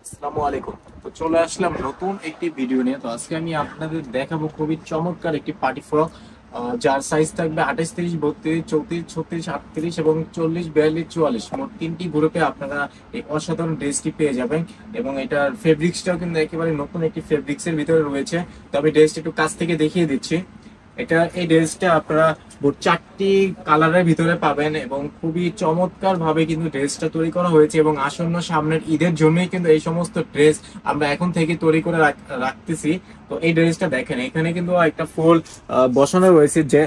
আসসালামু আলাইকুম। তো চলে আসলাম নতুন একটি ভিডিও নিয়ে। তো আজকে আমি আপনাদের দেখাবো খুবই চমৎকার একটি পার্টি ফ্রক, যার সাইজ থাকবে 28, 30, 32, 34, 36, 38 এবং 40, 42, 44 মোট তিনটি গ্রুপে আপনারা এই অসাধারণ ড্রেসটি পেয়ে যাবেন। এবং এটার ফেব্রিক্সটাও কিন্তু একেবারে নতুন একটি ফেব্রিক্সের ভিতরে রয়েছে। তো আমি ড্রেসটি একটু কাছ থেকে দেখিয়ে দিচ্ছি। এই ড্রেসটা আপনারা মোট 4টি কালারের ভিতরে পাবেন এবং খুবই চমৎকার ভাবে কিন্তু ড্রেসটা তৈরি করা হয়েছে। এবং আসন্ন সামনের ঈদের জন্যই কিন্তু এই সমস্ত ড্রেস আমরা এখন থেকে তৈরি করে রাখতেছি। তো এই ড্রেসটা দেখেন, এখানে কিন্তু একটা ফুল বসানো রয়েছে, যে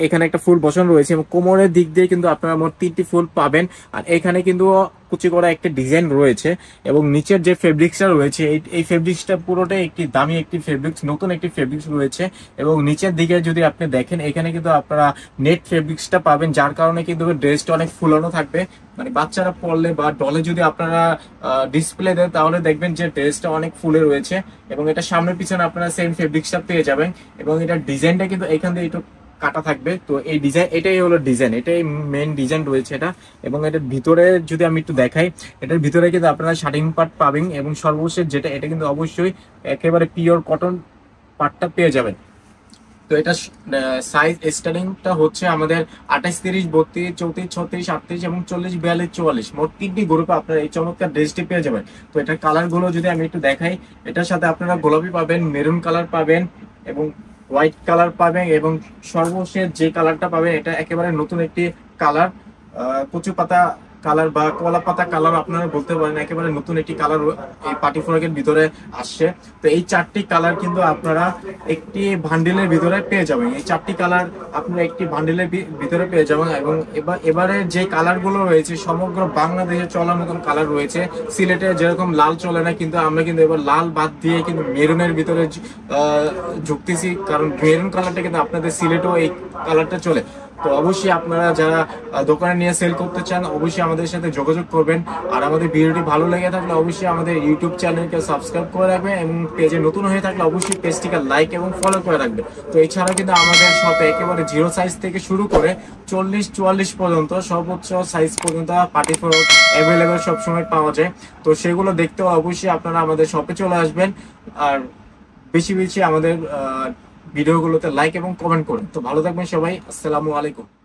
এখানে একটা ফুল বসানো রয়েছে এবং কোমরের দিক দিয়ে কিন্তু আপনারা মোট 3টি ফুল পাবেন। আর এখানে কিন্তু কুচি করা একটা ডিজাইন রয়েছে এবং নিচের যে ফেব্রিক্সটা রয়েছে এই ফেব্রিক্সটা পুরোটাই একটি দামি একটি ফেব্রিক্স, নতুন একটি ফেব্রিক্স রয়েছে। এবং নিচের দিকে যদি আপনি দেখেন, এখানে কিন্তু আপনারা নেট ফেব্রিক্সটা পাবেন, যার কারণে কিন্তু ড্রেসটা অনেক ফুলানো থাকবে। মানে বাচ্চারা পরলে বা ডলে যদি আপনারা ডিসপ্লে দেন, তাহলে দেখবেন যে ড্রেসটা অনেক ফুলে রয়েছে। এবং এটা সামনের পিছনে আপনারা সেম ফেব্রিক্সটা পেয়ে যাবেন। এবং এটার ডিজাইনটা কিন্তু এখান থেকে একটু কাটা থাকবে। তো এই ডিজাইন, এটাই হলো ডিজাইন, এটাই মেইন ডিজাইন রয়েছে এটা। এবং এটার ভিতরে যদি আমি একটু দেখাই, এটার ভিতরে কিন্তু আপনারা শার্টিং পার্ট পাবেন এবং সর্বশেষ যেটা, এটা কিন্তু অবশ্যই একেবারে পিওর কটন পার্টটা পেয়ে যাবেন। তো এটা সাইজ স্টার্টিংটা হচ্ছে আমাদের 28, 30, 32, 34, 36, 38 এবং 40, 42, 44 মোট তিনটি গ্রুপে আপনারা এই চমৎকার ড্রেসটি পেয়ে যাবেন। তো এটার কালার গুলো যদি আমি একটু দেখাই, এটার সাথে আপনারা গোলাপি পাবেন, মেরুন কালার পাবেন এবং হোয়াইট কালার পাবেন। এবং সর্বশেষ যে কালারটা পাবেন, এটা একেবারে নতুন একটি কালার, কচু পাতা কালার বা কলা পাতা কালার আপনারা বলতে পারেন। একেবারে নতুন একটি কালার এই পার্টি ফ্রকের ভিতরে আসছে। তো এই 4টি কালার কিন্তু আপনারা একটি বান্ডিলের ভিতরে পেয়ে যাবেন। এই 4টি কালার আপনারা একটি বান্ডিলের ভিতরে পেয়ে যাবেন। এবং এবারে যে কালার গুলো রয়েছে সমগ্র বাংলাদেশে চলার মতন কালার রয়েছে। সিলেটে যেরকম লাল চলে না, কিন্তু আমরা কিন্তু এবার লাল বাদ দিয়ে কিন্তু মেরুনের ভিতরে ঝুঁকতেছি, কারণ মেরুন কালারটা কিন্তু আপনাদের সিলেটেও এই কালারটা চলে। তো অবশ্যই আপনারা যারা দোকানে নিয়ে সেল করতে চান, অবশ্যই আমাদের সাথে যোগাযোগ করবেন। আর আমাদের ভিডিওটি ভালো লেগে থাকলে অবশ্যই আমাদের ইউটিউব চ্যানেলকে সাবস্ক্রাইব করে রাখবেন এবং পেজে নতুন হয়ে থাকলে অবশ্যই পেজটিকে লাইক এবং ফলো করে রাখবেন। তো এছাড়া কিন্তু আমাদের শপে একেবারে 0 সাইজ থেকে শুরু করে 40, 44 পর্যন্ত সর্বোচ্চ সাইজ পর্যন্ত পার্টি ফ্রক অ্যাভেলেবেল সবসময় পাওয়া যায়। তো সেগুলো দেখতেও অবশ্যই আপনারা আমাদের শপে চলে আসবেন। আর বেশি বেশি আমাদের ভিডিওগুলোতে লাইক এবং কমেন্ট করুন। তো ভালো থাকবেন সবাই। আসসালামু আলাইকুম।